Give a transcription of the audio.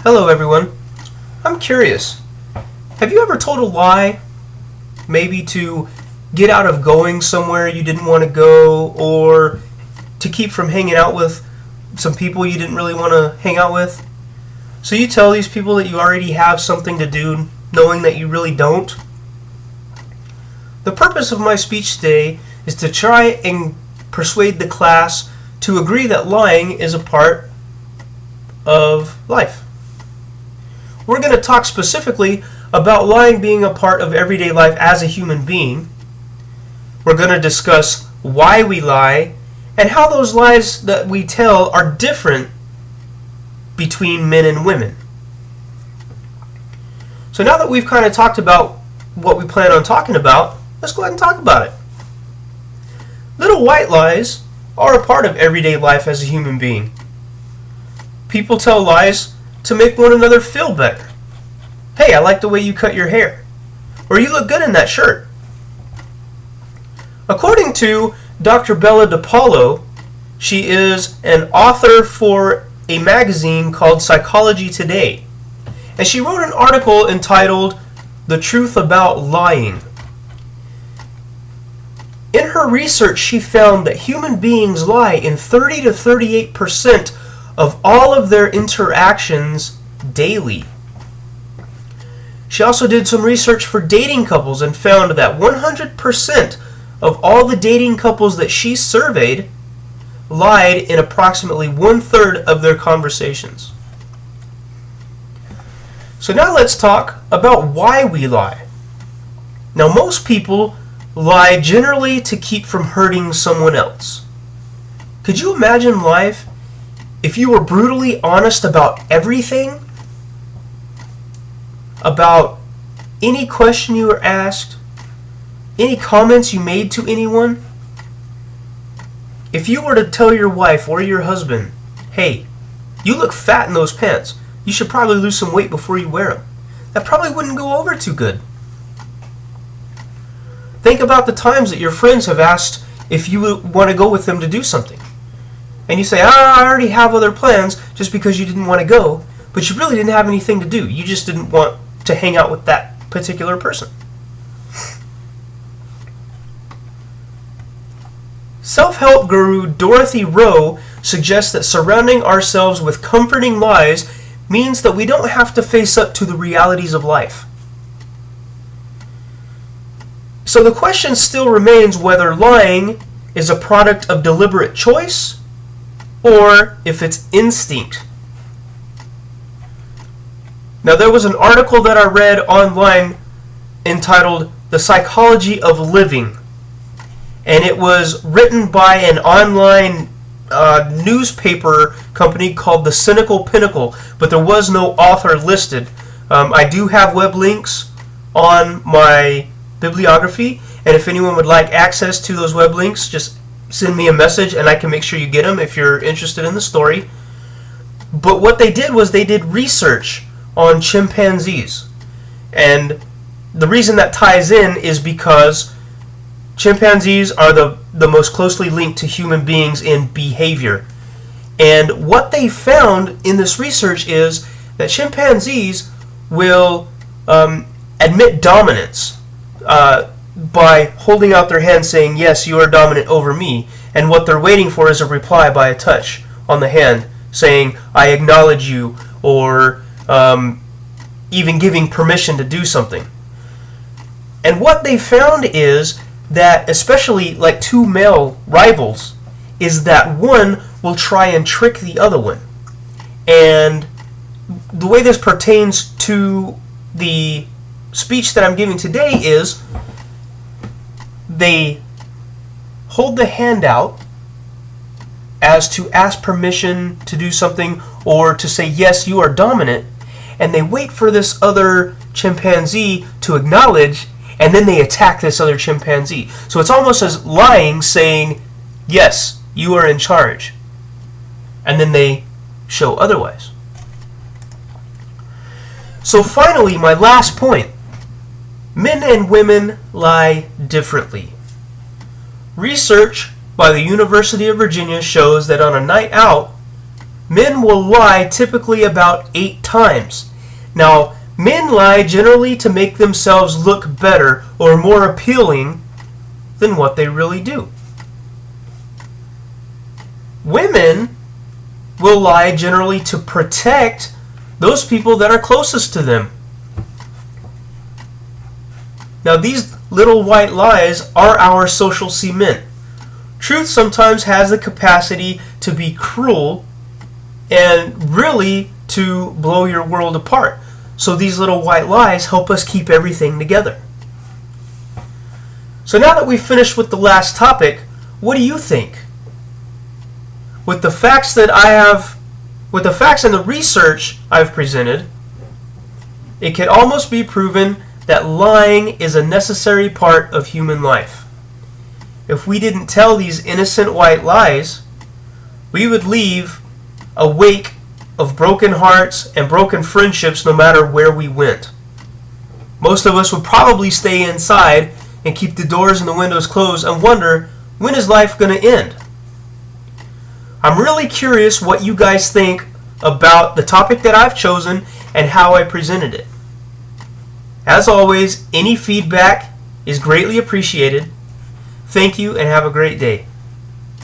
Hello everyone. I'm curious. Have you ever told a lie? Maybe to get out of going somewhere you didn't want to go, or to keep from hanging out with some people you didn't really want to hang out with? So you tell these people that you already have something to do, knowing that you really don't? The purpose of my speech today is to try and persuade the class to agree that lying is a part of life. We're going to talk specifically about lying being a part of everyday life as a human being. We're going to discuss why we lie and how those lies that we tell are different between men and women. So now that we've kind of talked about what we plan on talking about, let's go ahead and talk about it. Little white lies are a part of everyday life as a human being. People tell lies to make one another feel better. Hey, I like the way you cut your hair. Or you look good in that shirt. According to Dr. Bella DePaulo, she is an author for a magazine called Psychology Today. And she wrote an article entitled "The Truth About Lying." In her research, she found that human beings lie in 30 to 38% of all of their interactions daily. She also did some research for dating couples and found that 100% of all the dating couples that she surveyed lied in approximately 1/3 of their conversations. So now let's talk about why we lie. Now, most people lie generally to keep from hurting someone else. Could you imagine life if you were brutally honest about everything? About any question you were asked, any comments you made to anyone? If you were to tell your wife or your husband, hey, you look fat in those pants, you should probably lose some weight before you wear them, that probably wouldn't go over too good. Think about the times that your friends have asked if you want to go with them to do something. And you say, I already have other plans, just because you didn't want to go, but you really didn't have anything to do. You just didn't want to hang out with that particular person. Self-help guru Dorothy Rowe suggests that surrounding ourselves with comforting lies means that we don't have to face up to the realities of life. So the question still remains whether lying is a product of deliberate choice or if it's instinct. Now, there was an article that I read online entitled "The Psychology of Living," and it was written by an online newspaper company called The Cynical Pinnacle, but there was no author listed. I do have web links on my bibliography, and if anyone would like access to those web links, just send me a message and I can make sure you get them if you're interested in the story. But what they did was they did research on chimpanzees, and the reason that ties in is because chimpanzees are the most closely linked to human beings in behavior. And what they found in this research is that chimpanzees will admit dominance by holding out their hand saying, yes, you are dominant over me. And what they're waiting for is a reply by a touch on the hand saying, I acknowledge you, or even giving permission to do something. And what they found is that, especially like two male rivals, is that one will try and trick the other one. And the way this pertains to the speech that I'm giving today is they hold the hand out as to ask permission to do something or to say, yes, you are dominant, and they wait for this other chimpanzee to acknowledge, and then they attack this other chimpanzee. So it's almost as lying, saying, yes, you are in charge, and then they show otherwise. So finally, my last point. Men and women lie differently. Research by the University of Virginia shows that on a night out, men will lie typically about 8 times. Now, men lie generally to make themselves look better or more appealing than what they really do. Women will lie generally to protect those people that are closest to them. Now, these little white lies are our social cement. Truth sometimes has the capacity to be cruel and really to blow your world apart. So these little white lies help us keep everything together. So now that we've finished with the last topic, what do you think? With the facts and the research I've presented, it can almost be proven that lying is a necessary part of human life. If we didn't tell these innocent white lies, we would leave a wake of broken hearts and broken friendships no matter where we went. Most of us would probably stay inside and keep the doors and the windows closed and wonder, when is life going to end? I'm really curious what you guys think about the topic that I've chosen and how I presented it. As always, any feedback is greatly appreciated. Thank you and have a great day.